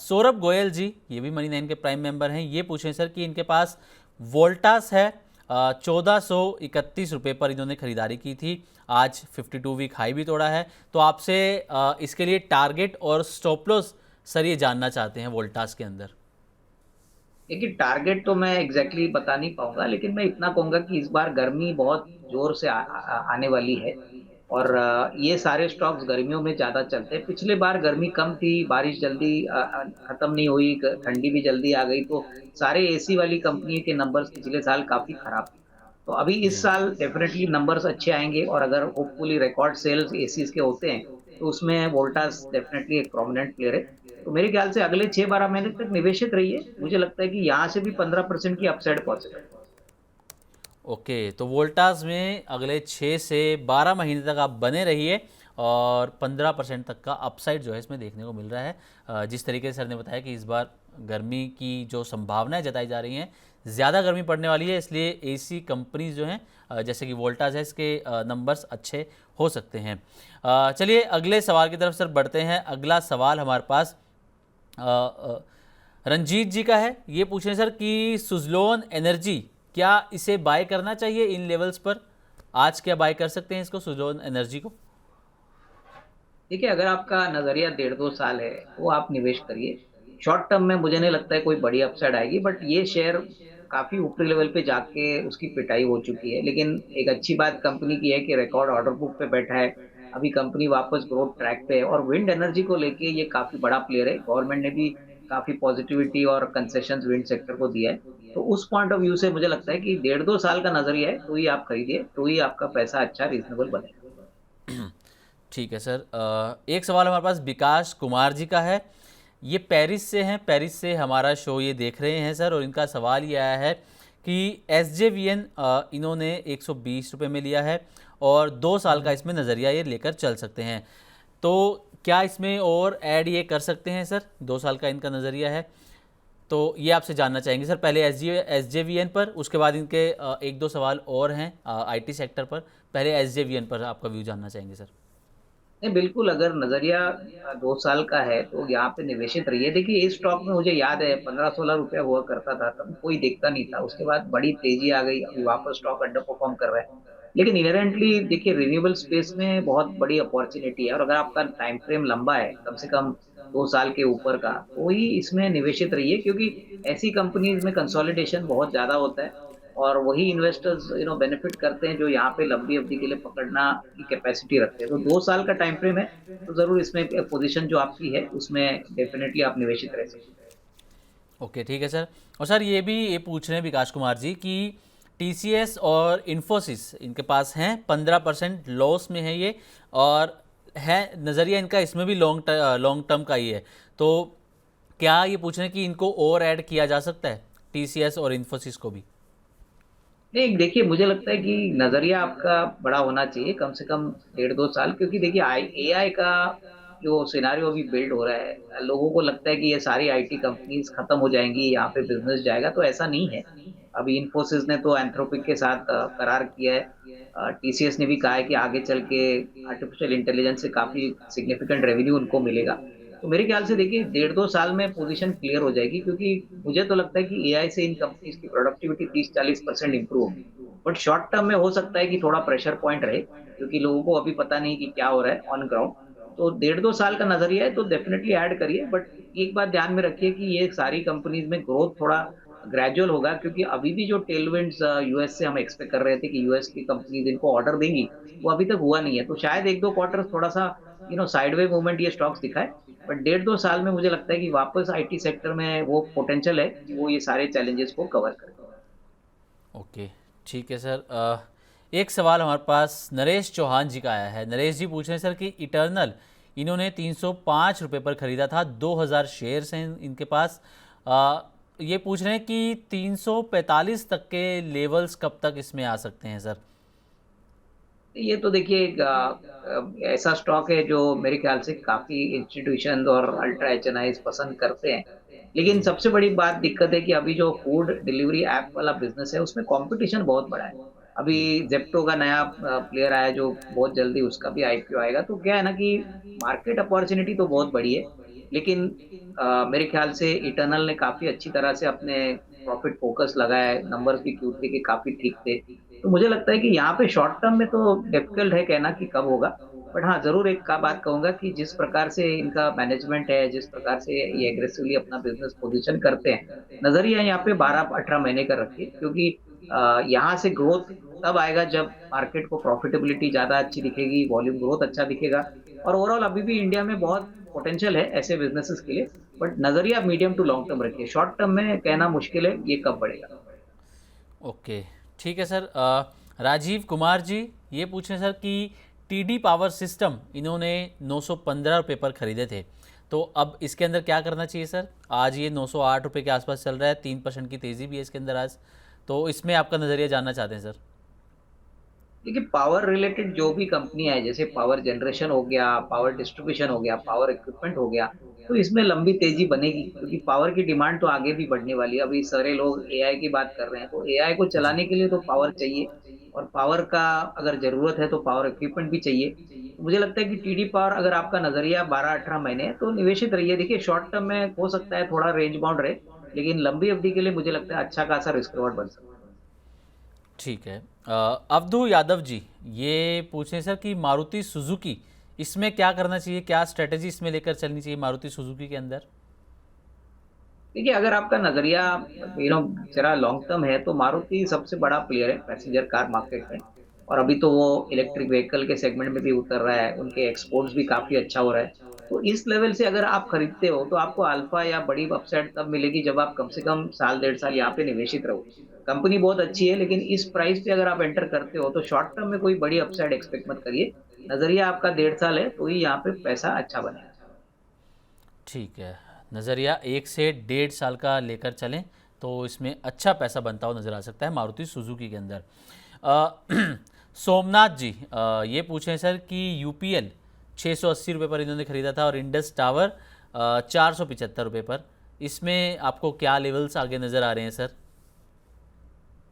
सौरभ गोयल जी, ये भी मनी 9 के प्राइम मेंबर हैं, ये पूछें सर कि इनके पास वोल्टास है, 1431 रुपये पर इन्होंने खरीदारी की थी, आज 52 वीक हाई भी तोड़ा है। तो आपसे इसके लिए टारगेट और स्टॉप लॉस सर ये जानना चाहते हैं वोल्टास के अंदर। देखिए, टारगेट तो मैं एग्जैक्टली बता नहीं पाऊंगा, लेकिन मैं इतना कहूंगा कि इस बार गर्मी बहुत जोर से आने वाली है। और ये सारे स्टॉक्स गर्मियों में ज्यादा चलते हैं। पिछले बार गर्मी कम थी, बारिश जल्दी खत्म नहीं हुई, ठंडी भी जल्दी आ गई, तो सारे एसी वाली कंपनी के नंबर्स पिछले साल काफी खराब थे। तो अभी इस जी। साल डेफिनेटली नंबर्स अच्छे आएंगे, और अगर होपफुली रिकॉर्ड सेल्स एसीज के होते हैं तो उसमें वोल्टास डेफिनेटली एक प्रोमिनेंट प्लेयर है। तो मेरे ख्याल से अगले 6-12 महीने तक निवेशित रहिए। मुझे लगता है कि यहाँ से भी 15% की अपसाइड पॉसिबल है। ओके, तो वोल्टास में अगले 6 से 12 महीने तक आप बने रहिए और 15% तक का अपसाइड जो है इसमें देखने को मिल रहा है। जिस तरीके से सर ने बताया कि इस बार गर्मी की जो संभावनाएं जताई जा रही हैं, ज़्यादा गर्मी पड़ने वाली है, इसलिए एसी कंपनीज जो हैं जैसे कि वोल्टास है, इसके नंबर्स अच्छे हो सकते हैं। चलिए अगले सवाल की तरफ सर बढ़ते हैं। अगला सवाल हमारे पास अ, अ, रंजीत जी का है। ये पूछ रहे हैं सर कि सुजलोन एनर्जी, क्या इसे बाय करना चाहिए इन लेवल्स पर? आज क्या बाय कर सकते हैं इसको, सुजलोन एनर्जी को? देखिए, अगर आपका नजरिया 1.5-2 साल है तो आप निवेश करिए। शॉर्ट टर्म में मुझे नहीं लगता है कोई बड़ी अपसाइड आएगी, बट ये शेयर काफी ऊपरी लेवल पे जाके उसकी पिटाई हो चुकी है। लेकिन एक अच्छी बात कंपनी की है कि रिकॉर्ड ऑर्डर बुक पे बैठा है। अभी कंपनी वापस ग्रोथ ट्रैक पे है, और विंड एनर्जी को लेके ये काफी बड़ा प्लेयर है। गवर्नमेंट ने भी काफी पॉजिटिविटी और कंसेशन विंड सेक्टर को दिया है। तो उस पॉइंट ऑफ व्यू से मुझे लगता है कि 1.5-2 साल का नजरिया है तो ही आप खरीदिए, तो ही आपका पैसा अच्छा रीजनेबल बनेगा। ठीक है सर। एक सवाल हमारे पास विकास कुमार जी का है। ये पेरिस से हैं, पेरिस से हमारा शो ये देख रहे हैं सर, और इनका सवाल ये आया है कि एस जे वी एन इन्होंने 120 रुपये में लिया है और 2 साल का इसमें नज़रिया ये लेकर चल सकते हैं। तो क्या इसमें और ऐड ये कर सकते हैं सर? 2 साल का इनका नज़रिया है, तो ये आपसे जानना चाहेंगे सर। पहले एस जे वी एन पर, उसके बाद इनके एक दो सवाल और हैं आई टी सेक्टर पर। पहले एस जे वी एन पर आपका व्यू जानना चाहेंगे सर। नहीं, बिल्कुल, अगर नजरिया 2 साल का है तो यहाँ पे निवेशित रहिए। देखिए, इस स्टॉक में मुझे याद है 15-16 रुपया हुआ करता था, तब कोई देखता नहीं था। उसके बाद बड़ी तेजी आ गई, अभी वापस स्टॉक अंडर परफॉर्म कर रहा है। लेकिन इनहेरेंटली देखिए, रिन्यूएबल स्पेस में बहुत बड़ी अपॉर्चुनिटी है, और अगर आपका टाइम फ्रेम लंबा है, कम से कम 2 साल के ऊपर का, तो ही इसमें निवेशित रहिए। क्योंकि ऐसी कंपनीज में कंसोलिडेशन बहुत ज्यादा होता है, और वही इन्वेस्टर्स बेनिफिट करते हैं जो यहाँ पे लंबी अवधि के लिए पकड़ना की कैपेसिटी रखते हैं। तो 2 साल का टाइम फ्रेम है, तो जरूर इसमें पोजीशन जो आपकी है उसमें डेफिनेटली आप निवेशित रह सकते ओके, ठीक है सर। और सर ये भी ये पूछ रहे हैं विकास कुमार जी कि टी सी एस और इन्फोसिस इनके पास हैं, 15% लॉस में है ये, और है नज़रिया इनका इसमें भी लॉन्ग टर्म का ही है। तो क्या ये पूछ रहे हैं कि इनको और ऐड किया जा सकता है, टी सी एस और इन्फोसिस को भी? नहीं, देखिए, मुझे लगता है कि नजरिया आपका बड़ा होना चाहिए, कम से कम 1.5-2 साल। क्योंकि देखिए, एआई का जो सिनारियो अभी बिल्ड हो रहा है, लोगों को लगता है कि ये सारी आईटी कंपनीज खत्म हो जाएंगी, यहाँ पे बिजनेस जाएगा, तो ऐसा नहीं है। अभी इन्फोसिस ने तो एंथ्रोपिक के साथ करार किया है। टीसीएस ने भी कहा है कि आगे चल के आर्टिफिशियल इंटेलिजेंस से काफी सिग्निफिकेंट रेवेन्यू उनको मिलेगा। तो मेरे ख्याल से देखिए, 1.5-2 साल में पोजीशन क्लियर हो जाएगी। क्योंकि मुझे तो लगता है कि एआई से इन कंपनीज की प्रोडक्टिविटी 30-40% इंप्रूव होगी। बट शॉर्ट टर्म में हो सकता है कि थोड़ा प्रेशर पॉइंट रहे, क्योंकि लोगों को अभी पता नहीं कि क्या हो रहा है ऑन ग्राउंड। तो 1.5-2 साल का नजरिया है तो डेफिनेटली ऐड करिए। बट एक बात ध्यान में रखिए कि ये सारी कंपनीज में ग्रोथ थोड़ा ग्रेजुअल होगा, क्योंकि अभी भी जो टेलविंड्स यूएस से हम एक्सपेक्ट कर रहे थे कि यूएस की कंपनीज इनको ऑर्डर देंगी, वो अभी तक हुआ नहीं है। तो शायद 1-2 क्वार्टर थोड़ा सा साइडवे मूवमेंट ये स्टॉक्स दिखाए। बट 1.5-2 साल में मुझे लगता है कि वापस आईटी सेक्टर में वो पोटेंशियल है कि वो ये सारे चैलेंजेस को कवर करे। ओके, ठीक है सर। एक सवाल हमारे पास नरेश चौहान जी का आया है। नरेश जी पूछ रहे हैं सर कि इटर्नल इन्होंने 305 रुपये पर ख़रीदा था, 2000 शेयर्स हैं इनके पास। ये पूछ रहे हैं कि 345 तक के लेवल्स कब तक इसमें आ सकते हैं सर? ये तो देखिए, एक ऐसा स्टॉक है जो मेरे ख्याल से काफी इंस्टीट्यूशन और अल्ट्रा एचएनआईज पसंद करते हैं। लेकिन जी। सबसे बड़ी बात दिक्कत है कि अभी जो फूड डिलीवरी ऐप वाला बिजनेस है उसमें कंपटीशन बहुत बड़ा है। अभी जेप्टो का नया प्लेयर आया जो बहुत जल्दी उसका भी आईपीओ आएगा। तो क्या है ना कि मार्केट अपॉर्चुनिटी तो बहुत बड़ी है, लेकिन मेरे ख्याल से इटर्नल ने काफी अच्छी तरह से अपने प्रॉफिट फोकस लगाया है, नंबर्स भी Q3 के काफी ठीक थे। तो मुझे लगता है कि यहाँ पे शॉर्ट टर्म में तो डिफिकल्ट है कहना कि कब होगा। बट हाँ, जरूर एक का बात कहूंगा कि जिस प्रकार से इनका मैनेजमेंट है, जिस प्रकार से ये एग्रेसिवली अपना बिजनेस पोजीशन करते हैं, नजरिया यहाँ पे 12-18 महीने का रखिए, क्योंकि यहाँ से ग्रोथ तब आएगा जब मार्केट को प्रॉफिटेबिलिटी ज्यादा अच्छी दिखेगी, वॉल्यूम ग्रोथ अच्छा दिखेगा। और ओवरऑल अभी भी इंडिया में बहुत पोटेंशियल है ऐसे बिजनेसेस के लिए। बट नजरिया मीडियम टू लॉन्ग टर्म रखिए, शॉर्ट टर्म में कहना मुश्किल है ये कब बढ़ेगा। ओके, ठीक है सर। राजीव कुमार जी ये पूछ रहे हैं सर कि टीडी पावर सिस्टम इन्होंने 915 रुपये पर ख़रीदे थे, तो अब इसके अंदर क्या करना चाहिए सर? आज ये 908 रुपये के आसपास चल रहा है, 3% की तेज़ी भी है इसके अंदर आज, तो इसमें आपका नज़रिया जानना चाहते हैं सर। देखिए, पावर रिलेटेड जो भी कंपनी है, जैसे पावर जनरेशन हो गया, पावर डिस्ट्रीब्यूशन हो गया, पावर इक्विपमेंट हो गया, तो इसमें लंबी तेजी बनेगी, क्योंकि पावर की डिमांड तो आगे भी बढ़ने वाली है। अभी सारे लोग एआई की बात कर रहे हैं, तो एआई को जी। चलाने के लिए तो पावर चाहिए। और पावर का अगर जरूरत है तो पावर इक्विपमेंट भी चाहिए। तो मुझे लगता है कि टीडी पावर, अगर आपका नजरिया 12-18 महीने है, तो निवेशित रहिए। देखिए, शॉर्ट टर्म में हो सकता है थोड़ा रेंज बाउंड रहे, लेकिन लंबी अवधि के लिए मुझे लगता है अच्छा खासा रिस्क रिवॉर्ड बन सकता है। ठीक है। अब्दू यादव जी ये पूछ रहे हैं सर कि मारुति सुजुकी इसमें क्या करना चाहिए, क्या स्ट्रेटेजी इसमें लेकर चलनी चाहिए मारुति सुजुकी के अंदर? देखिए, अगर आपका नजरिया जरा लॉन्ग टर्म है, तो मारुति सबसे बड़ा प्लेयर है पैसेंजर कार मार्केट में। और अभी तो वो इलेक्ट्रिक व्हीकल के सेगमेंट में भी उतर रहा है, उनके एक्सपोर्ट्स भी काफी अच्छा हो रहा है। तो इस लेवल से अगर आप खरीदते हो, तो आपको अल्फा या बड़ी अपसाइड तब मिलेगी जब आप कम से कम साल 1.5 साल यहाँ पे निवेशित रहो। कंपनी बहुत अच्छी है, लेकिन इस प्राइस पे अगर आप एंटर करते हो, तो शॉर्ट टर्म में कोई बड़ी अपसाइड एक्सपेक्ट मत करिए। नजरिया आपका 1.5 साल है, तो ही यहाँ पे पैसा अच्छा बनेगा। ठीक है, नज़रिया 1 से 1.5 साल का लेकर चलें तो इसमें अच्छा पैसा बनता हुआ नज़र आ सकता है मारुति सुजुकी के अंदर। सोमनाथ जी ये पूछें सर कि यूपीएल 680 रुपये पर इन्होंने ख़रीदा था और इंडस टावर 475 रुपये पर, इसमें आपको क्या लेवल्स आगे नज़र आ रहे हैं सर?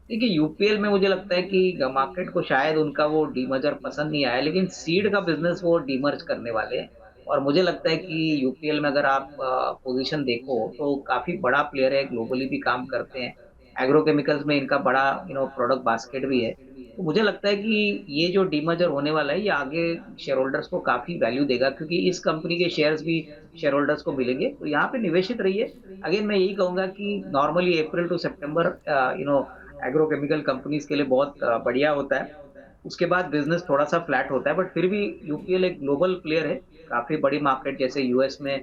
देखिए, यूपीएल में मुझे लगता है कि मार्केट को शायद उनका वो डीमर्जर पसंद नहीं आया, लेकिन सीड का बिजनेस वो डीमर्ज करने वाले हैं। और मुझे लगता है कि यूपीएल में अगर आप पोजीशन देखो, तो काफी बड़ा प्लेयर है, ग्लोबली भी काम करते हैं। एग्रोकेमिकल्स में इनका बड़ा प्रोडक्ट बास्केट भी है। तो मुझे लगता है कि ये जो डीमर्जर होने वाला है, ये आगे शेयर होल्डर्स को काफी वैल्यू देगा, क्योंकि इस कंपनी के शेयर्स भी शेयर होल्डर्स को मिलेंगे। तो यहाँ पे निवेशित रहिए। अगेन मैं यही कहूंगा कि नॉर्मली अप्रैल टू सितंबर एग्रोकेमिकल कंपनीज के लिए बहुत बढ़िया होता है। उसके बाद बिजनेस थोड़ा सा फ्लैट होता है, बट फिर भी यूपीएल एक ग्लोबल प्लेयर है, काफी बड़ी मार्केट, जैसे यूएस में,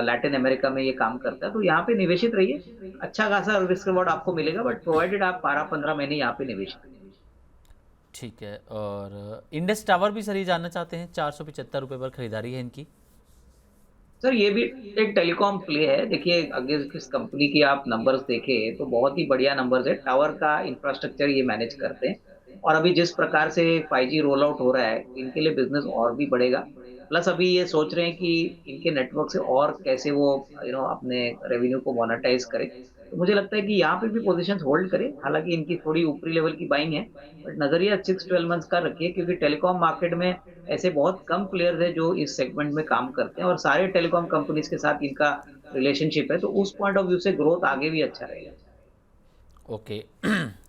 लैटिन अमेरिका में ये काम करता है। तो यहाँ पे निवेशित रहिए, अच्छा खासा रिस्क रिवॉर्ड आपको मिलेगा, बट प्रोवाइडेड आप 12-15 महीने यहाँ पे निवेशित रहिए। ठीक है। और इंडस टावर भी सर ये जानना चाहते हैं, 475 रुपये पर खरीदारी है इनकी। सर, ये भी एक टेलीकॉम प्ले है। देखिए, अगर किस कंपनी की आप नंबर्स देखें, तो बहुत ही बढ़िया नंबर्स है। टावर का इंफ्रास्ट्रक्चर ये मैनेज करते हैं। और अभी जिस प्रकार से 5G रोल आउट हो रहा है, इनके लिए बिजनेस और भी बढ़ेगा। प्लस अभी ये सोच रहे हैं कि इनके नेटवर्क से और कैसे वो अपने रेवेन्यू को मोनेटाइज करें। तो मुझे लगता है कि यहाँ पे भी पोजीशन होल्ड करें। हालांकि इनकी थोड़ी ऊपरी लेवल की बाइंग है, बट नजरिया 6-12 मंथ्स का रखिए, क्योंकि टेलीकॉम मार्केट में ऐसे बहुत कम प्लेयर्स हैं जो इस सेगमेंट में काम करते हैं, और सारे टेलीकॉम कंपनीज के साथ इनका रिलेशनशिप है। तो उस पॉइंट ऑफ व्यू से ग्रोथ आगे भी अच्छा रहेगा। ओके।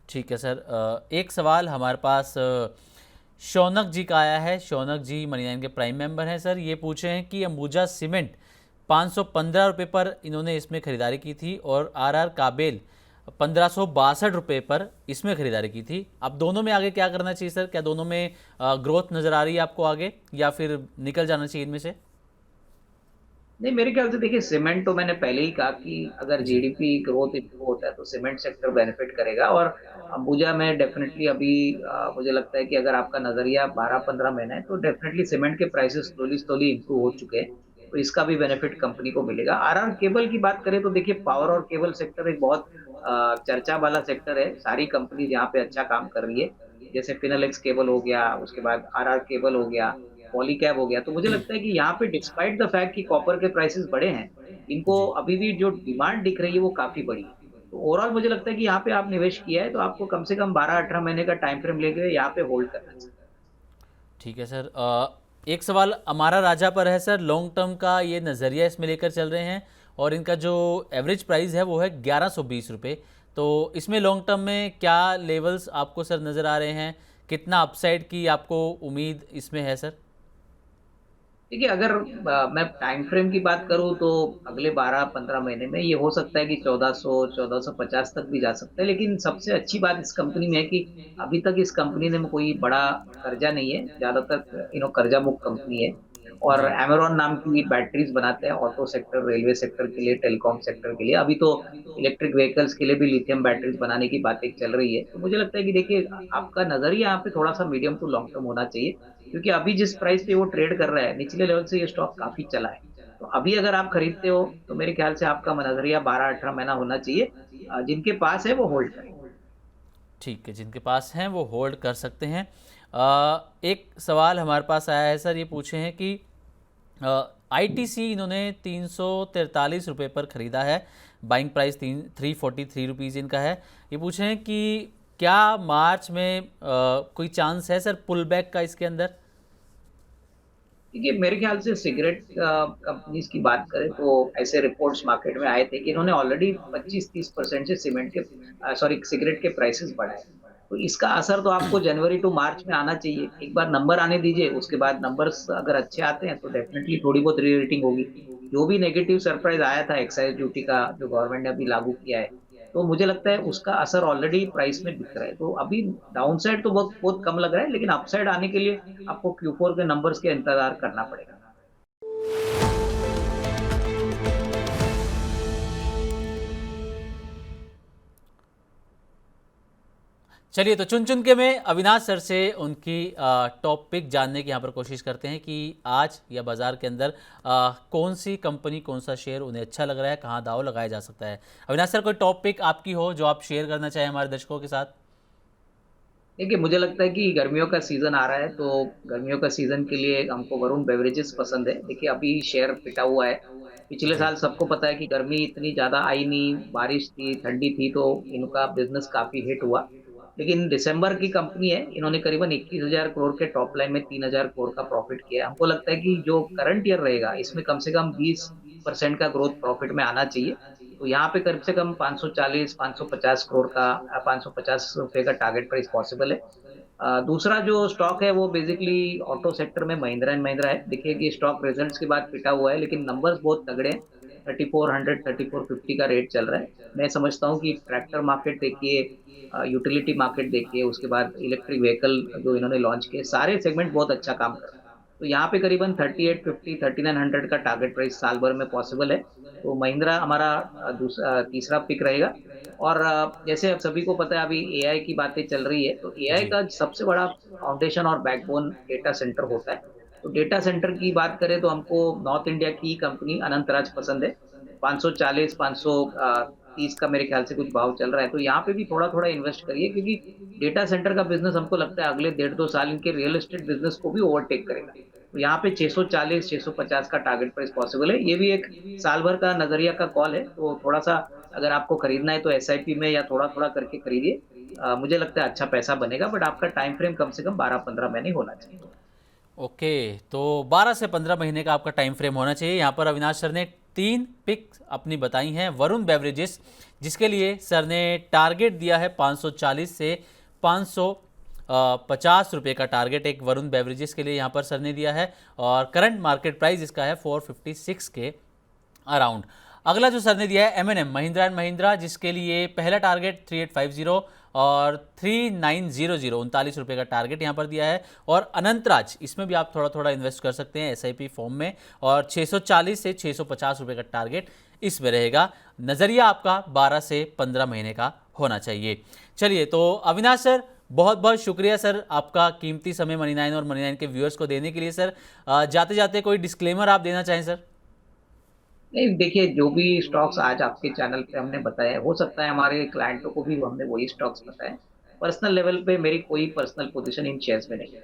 ठीक है सर। एक सवाल हमारे पास शौनक जी का आया है। शौनक जी मनी नाइन के प्राइम मेंबर हैं सर। ये पूछे हैं कि अंबुजा सीमेंट 515 रुपये पर इन्होंने इसमें ख़रीदारी की थी और आरआर काबेल 1562 रुपये पर इसमें ख़रीदारी की थी। अब दोनों में आगे क्या करना चाहिए सर? क्या दोनों में ग्रोथ नज़र आ रही है आपको आगे, या फिर निकल जाना चाहिए इनमें से? नहीं, मेरे ख्याल से देखिए, सीमेंट तो मैंने पहले ही कहा कि अगर जी। जीडीपी ग्रोथ इम्प्रूव होता है, तो सीमेंट सेक्टर बेनिफिट करेगा। और अंबुजा में डेफिनेटली अभी मुझे लगता है कि अगर आपका नजरिया 12-15 महीना है, तो डेफिनेटली सीमेंट के प्राइसेस स्लोली स्लोली इम्प्रूव हो चुके हैं। तो इसका भी बेनिफिट कंपनी को मिलेगा। आरआर केबल की बात करें, तो देखिए, पावर और केबल सेक्टर एक बहुत चर्चा वाला सेक्टर है। सारी कंपनी यहाँ पे अच्छा काम कर रही है, जैसे फिनोलेक्स केबल हो गया, उसके बाद आरआर केबल हो गया, पॉलीकैब हो गया। तो मुझे लगता है कि यहाँ पे डिस्पाइट द फैक्ट कि कॉपर के प्राइसेस बढ़े हैं, इनको जी। अभी भी जो डिमांड दिख रही है वो काफी बड़ी है। तो ओवरऑल मुझे लगता है कि यहाँ पे आप निवेश किया है, तो आपको कम से कम 12-18 महीने का टाइम फ्रेम लेके यहाँ पे होल्ड करना चाहिए। ठीक है सर। एक सवाल हमारा राजा पर है सर, लॉन्ग टर्म का ये नज़रिया इसमें लेकर चल रहे हैं और इनका जो एवरेज प्राइस है वो है 1120 रुपये। तो इसमें लॉन्ग टर्म में क्या लेवल्स आपको सर नज़र आ रहे हैं, कितना अपसाइड की आपको उम्मीद इसमें है सर? देखिए, अगर मैं टाइम फ्रेम की बात करूं तो अगले 12-15 महीने में ये हो सकता है कि 1400 1450 तक भी जा सकता है। लेकिन सबसे अच्छी बात इस कंपनी में है कि अभी तक इस कंपनी ने कोई बड़ा कर्जा नहीं है, ज्यादातर कर्जा मुक्त कंपनी है। और जी। अमेरॉन नाम की बैटरीज बनाते हैं ऑटो सेक्टर, रेलवे सेक्टर के लिए, टेलीकॉम सेक्टर के लिए। अभी तो इलेक्ट्रिक व्हीकल्स के लिए भी लिथियम बैटरीज बनाने की बातें चल रही है। तो मुझे लगता है कि देखिए, आपका नजरिया यहाँ पे थोड़ा सा मीडियम टू लॉन्ग टर्म होना चाहिए, क्योंकि अभी जिस प्राइस पे वो ट्रेड कर रहा है, निचले लेवल से ये स्टॉक काफी चला है। तो अभी अगर आप खरीदते हो तो मेरे ख्याल से आपका नजरिया 12-18 महीना होना चाहिए। जिनके पास है वो होल्ड करें। ठीक है, जिनके पास हैं वो होल्ड कर सकते हैं। एक सवाल हमारे पास आया है सर, ये पूछे हैं कि आईटीसी इन्होंने 343 रुपये पर ख़रीदा है, बाइंग प्राइस 343 रुपीज़ इनका है। ये पूछे हैं कि क्या मार्च में कोई चांस है सर पुल बैक का इसके अंदर? देखिए, मेरे ख्याल से सिगरेट कंपनीज की बात करें तो ऐसे रिपोर्ट्स मार्केट में आए थे कि इन्होंने ऑलरेडी 25-30% से सीमेंट के सॉरी सिगरेट के प्राइसेस बढ़ाए। तो इसका असर तो आपको जनवरी टू मार्च में आना चाहिए। एक बार नंबर आने दीजिए, उसके बाद नंबर्स अगर अच्छे आते हैं तो डेफिनेटली थोड़ी बहुत री रेटिंग होगी। जो भी नेगेटिव सरप्राइज आया था एक्साइज ड्यूटी का, जो गवर्नमेंट ने अभी लागू किया है, तो मुझे लगता है उसका असर ऑलरेडी प्राइस में दिख रहा है। तो अभी डाउन साइड तो बहुत बहुत कम लग रहा है, लेकिन अपसाइड आने के लिए आपको Q4 के नंबर्स के इंतजार करना पड़ेगा। चलिए, तो चुन चुन के मैं अविनाश सर से उनकी टॉप पिक जानने की यहाँ पर कोशिश करते हैं कि आज या बाज़ार के अंदर कौन सी कंपनी, कौन सा शेयर उन्हें अच्छा लग रहा है, कहाँ दाव लगाया जा सकता है। अविनाश सर, कोई टॉप पिक आपकी हो जो आप शेयर करना चाहें हमारे दर्शकों के साथ? देखिए, मुझे लगता है कि गर्मियों का सीजन आ रहा है, तो गर्मियों का सीजन के लिए हमको वरुण बेवरेजेस पसंद है। देखिए, अभी शेयर पिटा हुआ है। पिछले जी। साल सबको पता है कि गर्मी इतनी ज्यादा आई नहीं, बारिश थी, ठंडी थी, तो इनका बिजनेस काफी हिट हुआ। लेकिन दिसंबर की कंपनी है, इन्होंने करीबन 21,000 करोड़ के टॉप लाइन में 3,000 करोड़ का प्रॉफिट किया है। हमको लगता है कि जो करंट ईयर रहेगा इसमें कम से कम 20% का ग्रोथ प्रॉफिट में आना चाहिए। तो यहाँ पे कम से कम 540-550 करोड़ का, 550 रुपए का टारगेट प्राइस पॉसिबल है। दूसरा जो स्टॉक है वो बेसिकली ऑटो सेक्टर में महिंद्रा एंड महिंद्रा है। देखिए कि स्टॉक रिजल्ट्स के बाद पिटा हुआ है, लेकिन नंबर्स बहुत तगड़े हैं। 3400 3450 का रेट चल रहा है। मैं समझता हूँ कि ट्रैक्टर मार्केट देखिए, यूटिलिटी मार्केट देखिए, उसके बाद इलेक्ट्रिक व्हीकल जो इन्होंने लॉन्च किए, सारे सेगमेंट बहुत अच्छा काम कर रहे हैं। तो यहाँ पे करीबन 3850 3900 का टारगेट प्राइस साल भर में पॉसिबल है। तो महिंद्रा हमारा दूसरा तीसरा पिक रहेगा। और जैसे अब सभी को पता है अभी एआई की बातें चल रही है, तो एआई जी। का सबसे बड़ा फाउंडेशन और बैकबोन डेटा सेंटर होता है। तो डेटा सेंटर की बात करें तो हमको नॉर्थ इंडिया की कंपनी अनंतराज पसंद है। 540 530 का मेरे ख्याल से कुछ भाव चल रहा है। तो यहाँ पे भी थोड़ा थोड़ा इन्वेस्ट करिए, क्योंकि डेटा सेंटर का बिजनेस हमको लगता है अगले 1.5-2 साल इनके रियल एस्टेट बिजनेस को भी ओवरटेक करेगा। तो यहाँ पे 640 650 का टारगेट प्राइस पॉसिबल है। ये भी एक साल भर का नजरिया का कॉल है। तो थोड़ा सा अगर आपको खरीदना है तो एसआईपी में या थोड़ा थोड़ा करके खरीदिए। मुझे लगता है अच्छा पैसा बनेगा, बट आपका टाइम फ्रेम कम से कम 12-15 महीने होना चाहिए। ओके, तो 12 से 15 महीने का आपका टाइम फ्रेम होना चाहिए। यहाँ पर अविनाश सर ने 3 पिक अपनी बताई हैं। वरुण बेवरेजेस, जिसके लिए सर ने टारगेट दिया है 540 से 550 रुपये का टारगेट एक वरुण बेवरेजेस के लिए यहाँ पर सर ने दिया है, और करंट मार्केट प्राइस इसका है 456 के अराउंड। अगला जो सर ने दिया है M&M, महिंद्रा एंड महिंद्रा, जिसके लिए पहला टारगेट 3850 और 3900 39 रुपये का टारगेट यहाँ पर दिया है। और अनंतराज, इसमें भी आप थोड़ा थोड़ा इन्वेस्ट कर सकते हैं एसआईपी फॉर्म में, और 640 से 650 रुपये का टारगेट इसमें रहेगा। नज़रिया आपका 12 से 15 महीने का होना चाहिए। चलिए, तो अविनाश सर, बहुत बहुत शुक्रिया सर आपका कीमती समय मनी 9 और मनी 9 के व्यूअर्स को देने के लिए। सर जाते जाते कोई डिस्क्लेमर आप देना चाहें सर? नहीं, देखिए, जो भी स्टॉक्स आज आपके चैनल पे हमने बताया, हो सकता है हमारे क्लाइंटों को भी हमने वही स्टॉक्स बताए। पर्सनल लेवल पे मेरी कोई पर्सनल पोजीशन इन शेयर्स में नहीं है।